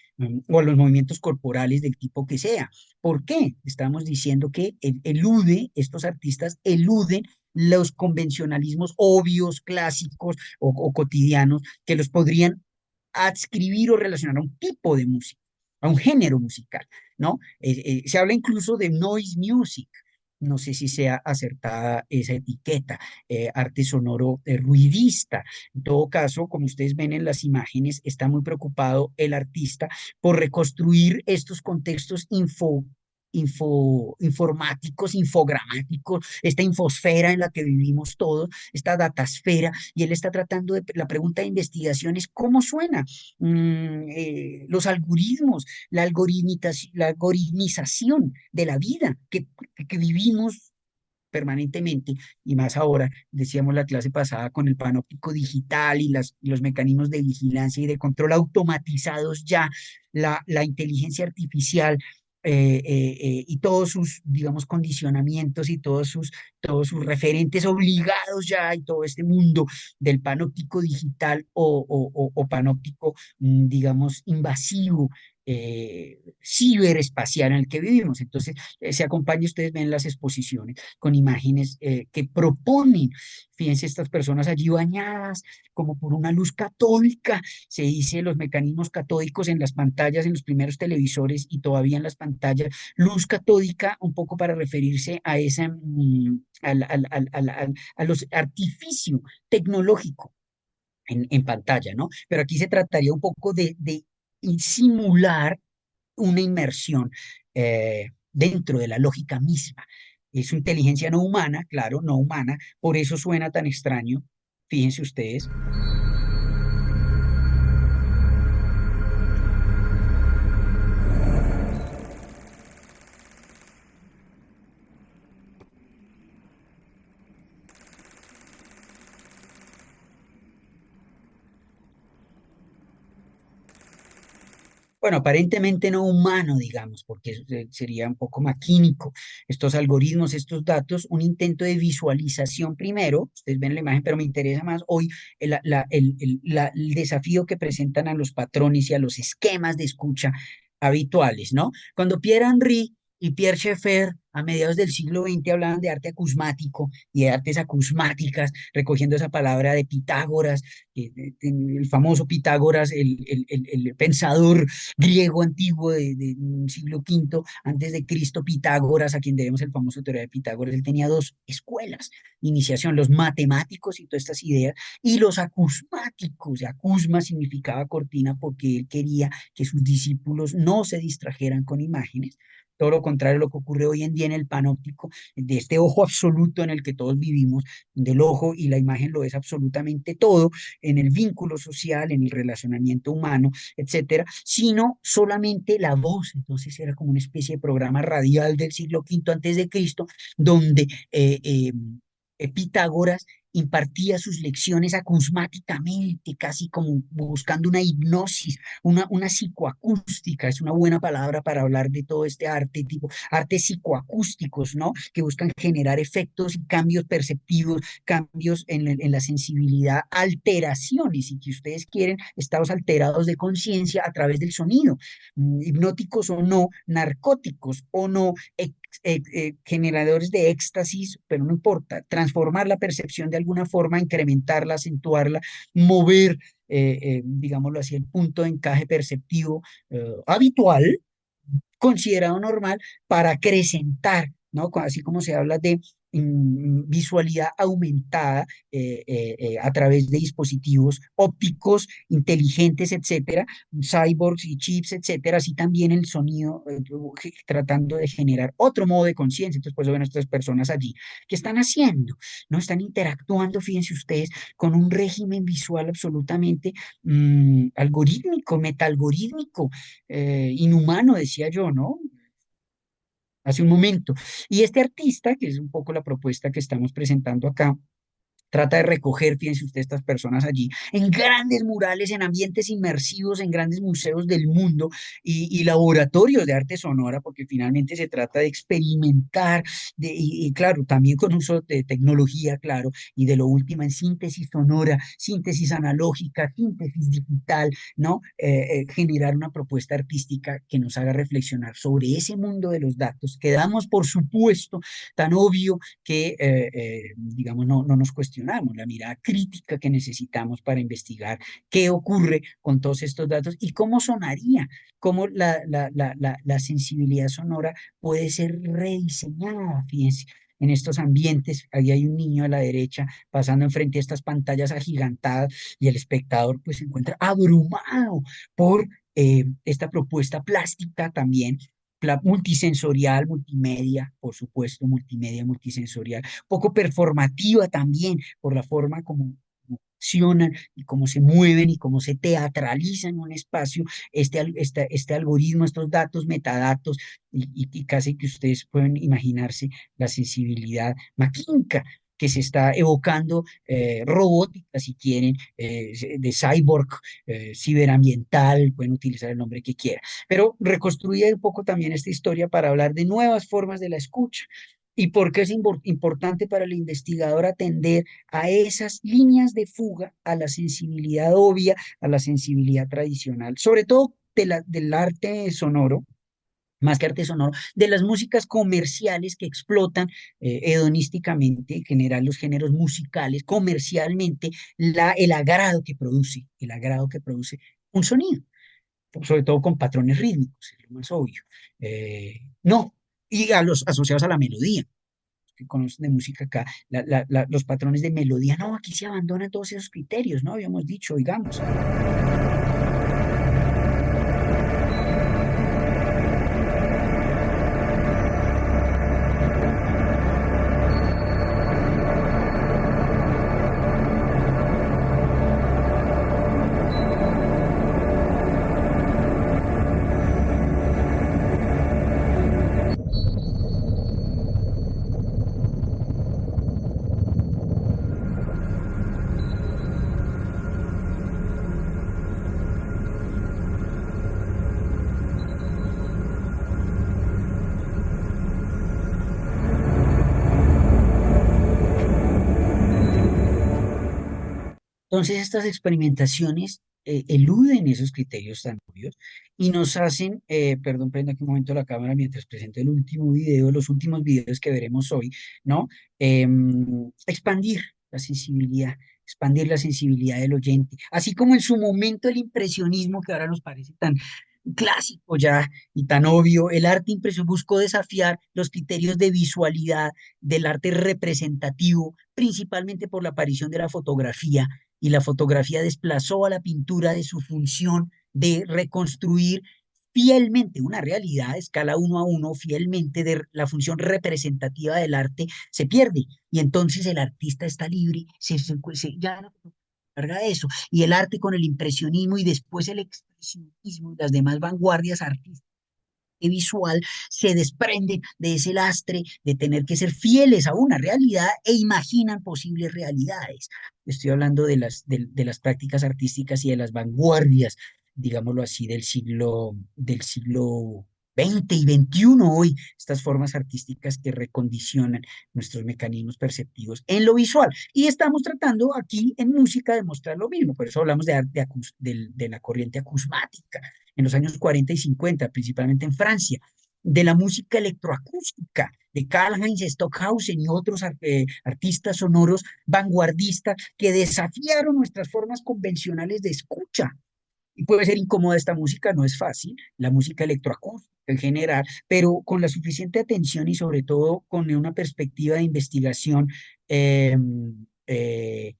o a los movimientos corporales del tipo que sea. ¿Por qué? Estamos diciendo que estos artistas eluden los convencionalismos obvios, clásicos o cotidianos que los podrían adscribir o relacionar a un tipo de música, a un género musical, ¿no? Se habla incluso de noise music. No sé si sea acertada esa etiqueta, arte sonoro ruidista. En todo caso, como ustedes ven en las imágenes, está muy preocupado el artista por reconstruir estos contextos informáticos, infogramáticos, esta infosfera en la que vivimos todos, esta datasfera, y él está tratando de, la pregunta de investigación es cómo suena los algoritmos, la algoritmización de la vida que vivimos permanentemente, y más ahora, decíamos la clase pasada, con el panóptico digital y los mecanismos de vigilancia y de control automatizados ya, la inteligencia artificial y todos sus, digamos, condicionamientos y todos sus referentes obligados ya, y todo este mundo del panóptico digital o panóptico, digamos, invasivo, ciberespacial en el que vivimos. Entonces, se acompaña, ustedes ven las exposiciones con imágenes que proponen, fíjense, estas personas allí bañadas como por una luz catódica, se dice los mecanismos catódicos en las pantallas, en los primeros televisores y todavía en las pantallas, luz catódica un poco para referirse a esa, a los artificio tecnológico en pantalla, ¿no? Pero aquí se trataría un poco de simular una inmersión dentro de la lógica misma. Es su inteligencia no humana, claro, no humana, por eso suena tan extraño, fíjense ustedes. Bueno, aparentemente no humano, digamos, porque sería un poco maquínico. Estos algoritmos, estos datos, un intento de visualización primero, ustedes ven la imagen, pero me interesa más hoy el desafío que presentan a los patrones y a los esquemas de escucha habituales, ¿no? Cuando Pierre Henry y Pierre Schaeffer a mediados del siglo XX hablaban de arte acusmático y de artes acusmáticas, recogiendo esa palabra de Pitágoras, el famoso Pitágoras, el pensador griego antiguo del siglo V antes de Cristo, Pitágoras, a quien debemos el famoso teorema de Pitágoras. Él tenía dos escuelas de iniciación, los matemáticos y todas estas ideas, y los acusmáticos. Acusma significaba cortina porque él quería que sus discípulos no se distrajeran con imágenes. Todo lo contrario a lo que ocurre hoy en día en el panóptico, de este ojo absoluto en el que todos vivimos, del ojo y la imagen lo es absolutamente todo, en el vínculo social, en el relacionamiento humano, etcétera, sino solamente la voz. Entonces era como una especie de programa radial del siglo V antes de Cristo, donde Pitágoras impartía sus lecciones acusmáticamente, casi como buscando una hipnosis, una psicoacústica, es una buena palabra para hablar de todo este arte, tipo artes psicoacústicos, ¿no? Que buscan generar efectos y cambios perceptivos, cambios en la sensibilidad, alteraciones, y que ustedes quieren, estados alterados de conciencia a través del sonido, hipnóticos o no, narcóticos o no, generadores de éxtasis, pero no importa, transformar la percepción de alguna forma, incrementarla, acentuarla, mover, digámoslo así, el punto de encaje perceptivo habitual, considerado normal, para acrecentar, ¿no? Así como se habla de visualidad aumentada a través de dispositivos ópticos inteligentes, etcétera, cyborgs y chips, etcétera, así también el sonido, tratando de generar otro modo de conciencia. Entonces, pues ven a estas personas allí, ¿qué están haciendo? No están interactuando, fíjense ustedes, con un régimen visual absolutamente algorítmico, metalgorítmico, inhumano, decía yo, ¿no? Hace un momento. Y este artista, que es un poco la propuesta que estamos presentando acá, trata de recoger, fíjense ustedes, estas personas allí, en grandes murales, en ambientes inmersivos, en grandes museos del mundo y laboratorios de arte sonora, porque finalmente se trata de experimentar, claro, también con uso de tecnología, claro, y de lo último en síntesis sonora, síntesis analógica, síntesis digital, ¿no? Generar una propuesta artística que nos haga reflexionar sobre ese mundo de los datos que damos por supuesto tan obvio que, digamos, no nos cuestionamos, la mirada crítica que necesitamos para investigar qué ocurre con todos estos datos y cómo sonaría, cómo la sensibilidad sonora puede ser rediseñada, fíjense. En estos ambientes, ahí hay un niño a la derecha pasando enfrente de estas pantallas agigantadas y el espectador pues se encuentra abrumado por esta propuesta plástica también multisensorial, multimedia, por supuesto, multimedia, multisensorial, poco performativa también por la forma como accionan y cómo se mueven y cómo se teatralizan en un espacio, este algoritmo, estos datos, metadatos, y casi que ustedes pueden imaginarse la sensibilidad maquínica que se está evocando, robótica, si quieren, de cyborg, ciberambiental, pueden utilizar el nombre que quieran. Pero reconstruye un poco también esta historia para hablar de nuevas formas de la escucha y por qué es importante para el investigador atender a esas líneas de fuga, a la sensibilidad obvia, a la sensibilidad tradicional, sobre todo del arte sonoro, más que arte sonoro, de las músicas comerciales que explotan hedonísticamente, en general los géneros musicales, comercialmente, el agrado que produce un sonido, sobre todo con patrones rítmicos, es lo más obvio. No, y a los asociados a la melodía, que conocen de música acá, los patrones de melodía, no, aquí se abandonan todos esos criterios, ¿no? Habíamos dicho, digamos. Entonces, estas experimentaciones eluden esos criterios tan obvios y nos hacen, perdón, prenda aquí un momento la cámara mientras presento el último video, los últimos videos que veremos hoy, ¿no? Expandir la sensibilidad, expandir la sensibilidad del oyente, así como en su momento el impresionismo que ahora nos parece tan clásico ya y tan obvio, el arte impreso buscó desafiar los criterios de visualidad del arte representativo, principalmente por la aparición de la fotografía, y la fotografía desplazó a la pintura de su función de reconstruir fielmente una realidad a escala uno a uno, fielmente de la función representativa del arte, se pierde. Y entonces el artista está libre, ya no se carga de eso. Y el arte con el impresionismo y después el expresionismo y las demás vanguardias artísticas y visual se desprenden de ese lastre de tener que ser fieles a una realidad e imaginan posibles realidades. Estoy hablando de las prácticas artísticas y de las vanguardias, digámoslo así, del siglo XX y XXI hoy, estas formas artísticas que recondicionan nuestros mecanismos perceptivos en lo visual. Y estamos tratando aquí en música de mostrar lo mismo, por eso hablamos de la corriente acusmática en los años 40 y 50, principalmente en Francia, de la música electroacústica, de Karlheinz Stockhausen y otros artistas sonoros vanguardistas que desafiaron nuestras formas convencionales de escucha Y puede ser incómoda esta música, no es fácil, la música electroacústica en general, pero con la suficiente atención y sobre todo con una perspectiva de investigación eh, eh,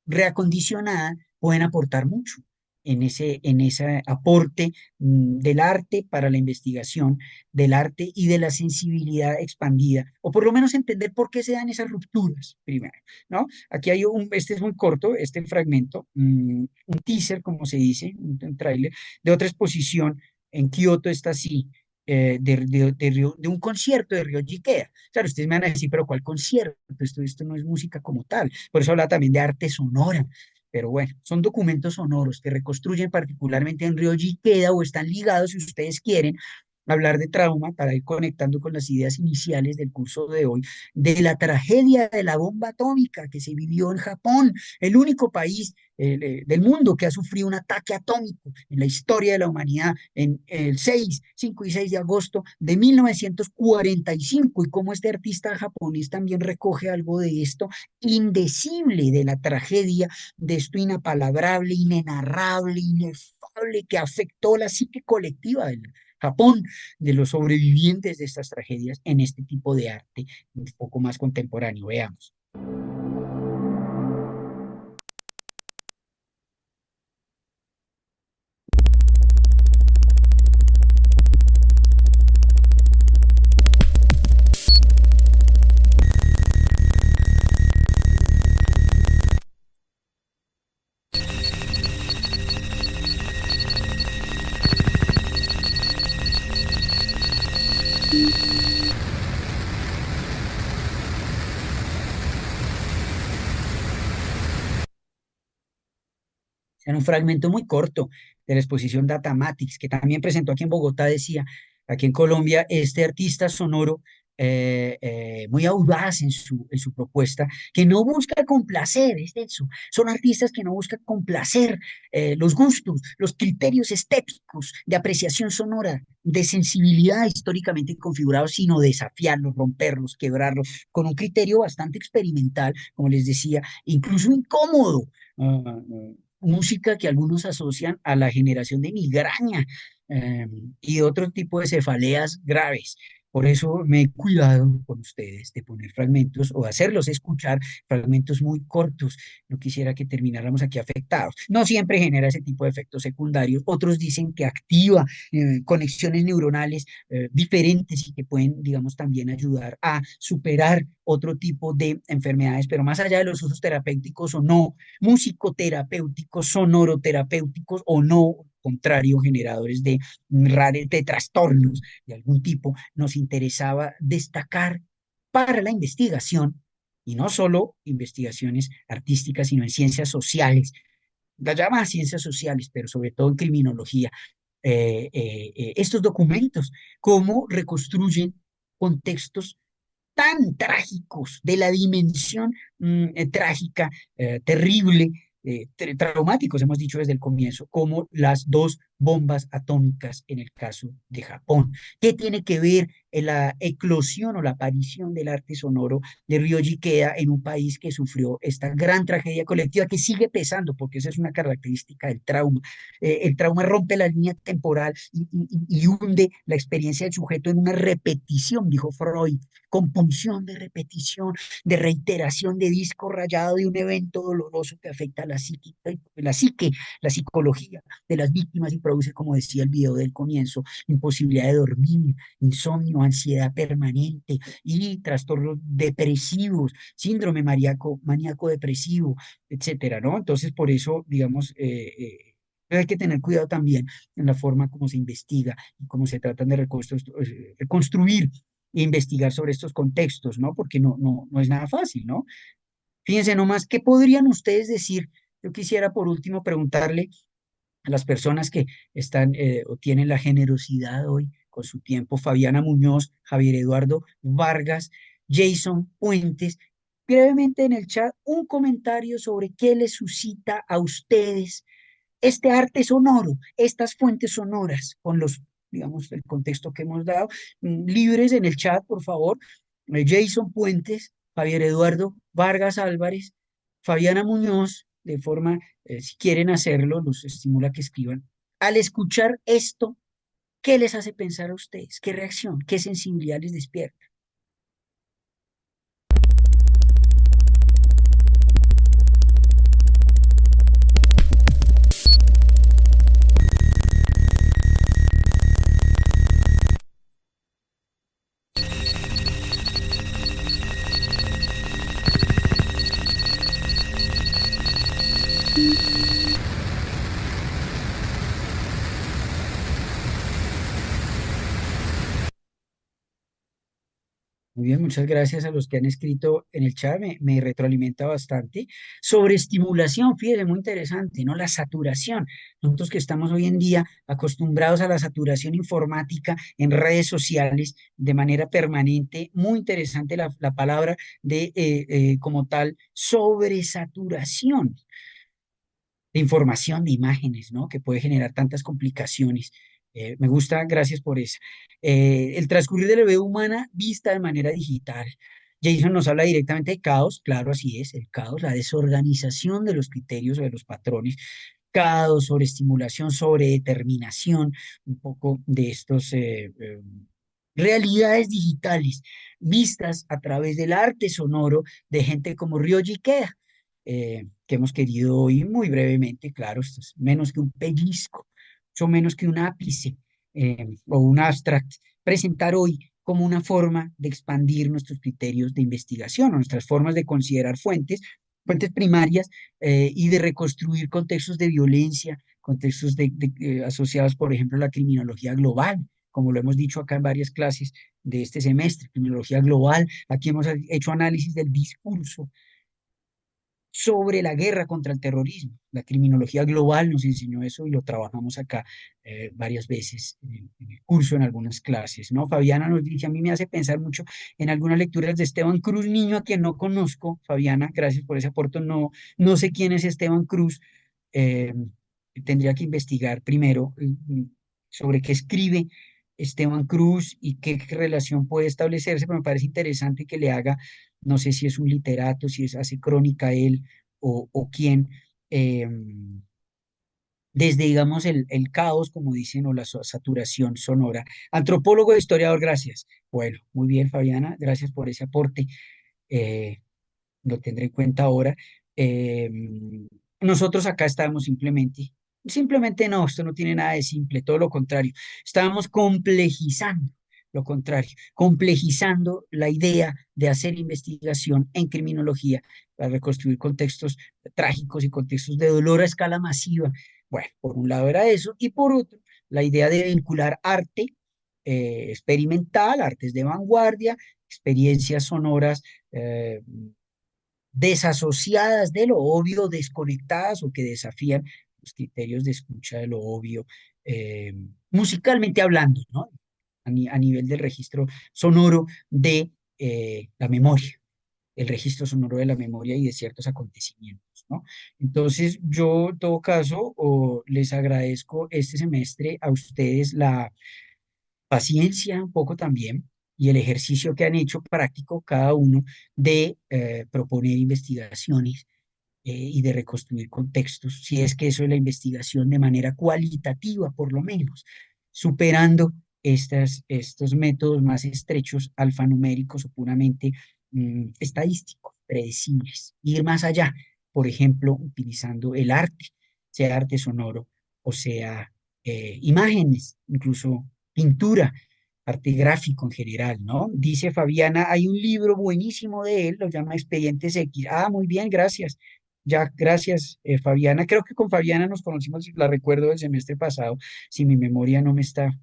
reacondicionada, pueden aportar mucho en ese aporte del arte para la investigación, del arte y de la sensibilidad expandida, o por lo menos entender por qué se dan esas rupturas primero, ¿no? Aquí hay este es muy corto, este fragmento, un teaser, como se dice, un tráiler, de otra exposición en Kioto, está así. De un concierto de Ryoji Ikeda. Claro, ustedes me van a decir, pero ¿cuál concierto? Esto no es música como tal. Por eso habla también de arte sonora. Pero bueno, son documentos sonoros que reconstruyen particularmente en Ryoji Ikeda o están ligados, si ustedes quieren, hablar de trauma para ir conectando con las ideas iniciales del curso de hoy, de la tragedia de la bomba atómica que se vivió en Japón, el único país del mundo que ha sufrido un ataque atómico en la historia de la humanidad en el 6, 5 y 6 de agosto de 1945 y cómo este artista japonés también recoge algo de esto indecible de la tragedia, de esto inapalabrable, inenarrable, inefable que afectó la psique colectiva del Japón, de los sobrevivientes de estas tragedias en este tipo de arte un poco más contemporáneo. Veamos. Era un fragmento muy corto de la exposición Datamatics, que también presentó aquí en Bogotá, decía, aquí en Colombia, este artista sonoro muy audaz en su propuesta, que no busca complacer, es eso. Son artistas que no buscan complacer los gustos, los criterios estéticos de apreciación sonora, de sensibilidad históricamente configurados, sino desafiarlos, romperlos, quebrarlos, con un criterio bastante experimental, como les decía, incluso incómodo. Música que algunos asocian a la generación de migraña eh, y otro tipo de cefaleas graves. Por eso me he cuidado con ustedes de poner fragmentos o de hacerlos escuchar fragmentos muy cortos. No quisiera que termináramos aquí afectados. No siempre genera ese tipo de efectos secundarios. Otros dicen que activa conexiones neuronales diferentes y que pueden, digamos, también ayudar a superar otro tipo de enfermedades, pero más allá de los usos terapéuticos o no, musicoterapéuticos, sonoroterapéuticos o no, contrario, generadores de trastornos de algún tipo, nos interesaba destacar para la investigación, y no solo investigaciones artísticas, sino en ciencias sociales, las llamadas ciencias sociales, pero sobre todo en criminología, estos documentos, cómo reconstruyen contextos tan trágicos, de la dimensión trágica, terrible, traumáticos, hemos dicho desde el comienzo, como las dos bombas atómicas en el caso de Japón. ¿Qué tiene que ver la eclosión o la aparición del arte sonoro de Ryoji Ikeda en un país que sufrió esta gran tragedia colectiva que sigue pesando, porque esa es una característica del trauma? El trauma rompe la línea temporal y hunde la experiencia del sujeto en una repetición, dijo Freud, compulsión de repetición, de reiteración, de disco rayado de un evento doloroso que afecta a la psique, la psicología de las víctimas y produce, como decía el video del comienzo, imposibilidad de dormir, insomnio, ansiedad permanente y trastornos depresivos, síndrome maníaco depresivo, etcétera, ¿no? Entonces, por eso, digamos, hay que tener cuidado también en la forma como se investiga y cómo se tratan de reconstruir e investigar sobre estos contextos, ¿no? Porque no es nada fácil, ¿no? Fíjense nomás, ¿qué podrían ustedes decir? Yo quisiera por último preguntarle a las personas que están o tienen la generosidad hoy con su tiempo, Fabiana Muñoz, Javier Eduardo Vargas, Jason Puentes, brevemente en el chat un comentario sobre qué les suscita a ustedes este arte sonoro, estas fuentes sonoras, con los, digamos, el contexto que hemos dado, libres en el chat, por favor. Jason Puentes, Javier Eduardo Vargas Álvarez, Fabiana Muñoz, de forma, si quieren hacerlo, los estimula a que escriban Al escuchar esto, ¿qué les hace pensar a ustedes? ¿Qué reacción? ¿Qué sensibilidad les despierta? Muy bien, muchas gracias a los que han escrito en el chat, me retroalimenta bastante. Sobre estimulación, fíjese, muy interesante, ¿no? La saturación. Nosotros que estamos hoy en día acostumbrados a la saturación informática en redes sociales de manera permanente, muy interesante la palabra de, como tal, sobresaturación de información, de imágenes, ¿no? Que puede generar tantas complicaciones. Me gusta, gracias por eso. El transcurrir de la vida humana vista de manera digital. Jason nos habla directamente de caos, claro, así es, el caos, la desorganización de los criterios o de los patrones, caos, sobreestimulación, sobredeterminación, un poco de estos realidades digitales vistas a través del arte sonoro de gente como Ryoji Ikeda, que hemos querido hoy muy brevemente, claro, esto es menos que un pellizco, mucho menos que un ápice o un abstract, presentar hoy como una forma de expandir nuestros criterios de investigación o nuestras formas de considerar fuentes, fuentes primarias y de reconstruir contextos de violencia, contextos asociados, por ejemplo, a la criminología global, como lo hemos dicho acá en varias clases de este semestre, criminología global. Aquí hemos hecho análisis del discurso sobre la guerra contra el terrorismo. La criminología global nos enseñó eso y lo trabajamos acá varias veces en el curso, en algunas clases, ¿no? Fabiana nos dice, a mí me hace pensar mucho en algunas lecturas de Esteban Cruz, niño a quien no conozco. Fabiana, gracias por ese aporte. No, no sé quién es Esteban Cruz. Eh, Tendría que investigar primero sobre qué escribe Esteban Cruz y qué relación puede establecerse, pero me parece interesante que le haga, no sé si es un literato, si es, hace crónica él o quién, eh, desde, digamos, el caos, como dicen, o la saturación sonora. Antropólogo e historiador, gracias. Bueno, muy bien, Fabiana, gracias por ese aporte. Eh, lo tendré en cuenta ahora. Eh, Nosotros acá estábamos simplemente no, esto no tiene nada de simple, todo lo contrario, estábamos complejizando lo contrario, complejizando la idea de hacer investigación en criminología para reconstruir contextos trágicos y contextos de dolor a escala masiva. Bueno, por un lado era eso, y por otro, la idea de vincular arte experimental, artes de vanguardia, experiencias sonoras desasociadas de lo obvio, desconectadas o que desafían los criterios de escucha de lo obvio, eh, musicalmente hablando, ¿no? A nivel del registro sonoro de la memoria, el registro sonoro de la memoria y de ciertos acontecimientos, ¿no? Entonces, yo, en todo caso, les agradezco este semestre a ustedes la paciencia un poco también y el ejercicio que han hecho práctico cada uno de proponer investigaciones y de reconstruir contextos, si es que eso es la investigación de manera cualitativa, por lo menos, superando estos métodos más estrechos, alfanuméricos o puramente estadísticos, predecibles, ir más allá, por ejemplo, utilizando el arte, sea arte sonoro o sea imágenes, incluso pintura, arte gráfico en general, ¿no? Dice Fabiana, hay un libro buenísimo de él, lo llama Expedientes X. Ah, muy bien, gracias. Ya, gracias, Fabiana. Creo que con Fabiana nos conocimos, la recuerdo del semestre pasado, si mi memoria no me está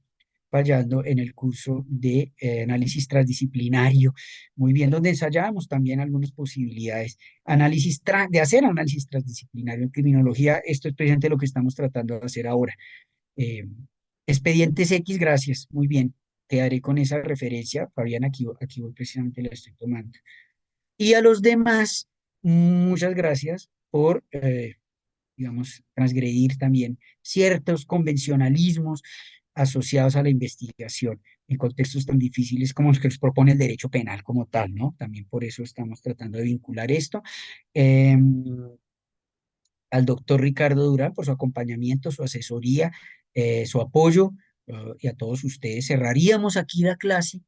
fallando, en el curso de análisis transdisciplinario. Muy bien, donde ensayábamos también algunas posibilidades. De hacer análisis transdisciplinario en criminología. Esto es precisamente lo que estamos tratando de hacer ahora. Eh, Expedientes X, gracias. Muy bien. Quedaré con esa referencia. Fabiana, aquí voy precisamente la estoy tomando. Y a los demás, muchas gracias por, digamos, transgredir también ciertos convencionalismos asociados a la investigación en contextos tan difíciles como los que nos propone el derecho penal como tal, ¿no? También por eso estamos tratando de vincular esto. al doctor Ricardo Durán por su acompañamiento, su asesoría, su apoyo, y a todos ustedes. Cerraríamos aquí la clase,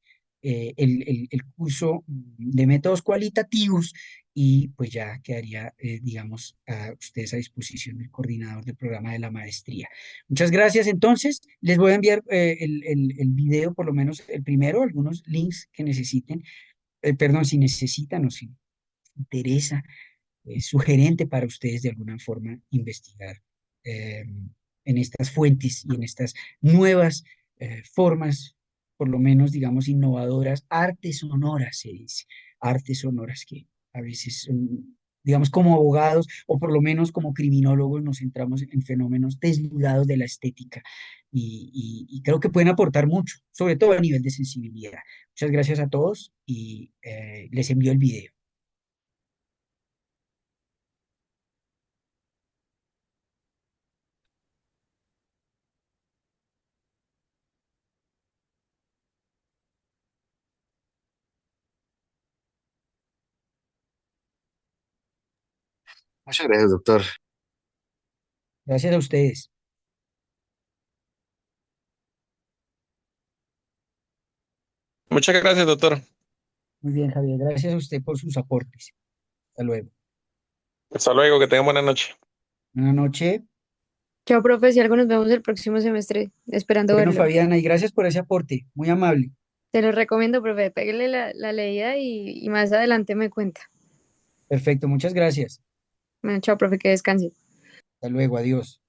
el curso de métodos cualitativos y pues ya quedaría, digamos, a ustedes a disposición del coordinador del programa de la maestría. Muchas gracias. Entonces, les voy a enviar el video, por lo menos el primero, algunos links que necesiten, perdón, si necesitan o si interesa, sugerente para ustedes de alguna forma investigar eh, en estas fuentes y en estas nuevas formas, por lo menos, digamos, innovadoras, artes sonoras, se dice, artes sonoras que a veces, digamos, como abogados o por lo menos como criminólogos nos centramos en fenómenos desnudados de la estética y creo que pueden aportar mucho, sobre todo a nivel de sensibilidad. Muchas gracias a todos y les envío el video. Muchas gracias, doctor. Gracias a ustedes. Muchas gracias, doctor. Muy bien, Javier. Gracias a usted por sus aportes. Hasta luego. Hasta luego, que tengan buena noche. Buenas noches. Chao, profe, si algo nos vemos el próximo semestre, esperando Bueno, verlo. Fabiana, y gracias por ese aporte. Muy amable. Te lo recomiendo, profe, pégale la leída y más adelante me cuenta. Perfecto, muchas gracias. Bueno, chao, profe, que descanse. Hasta luego, adiós.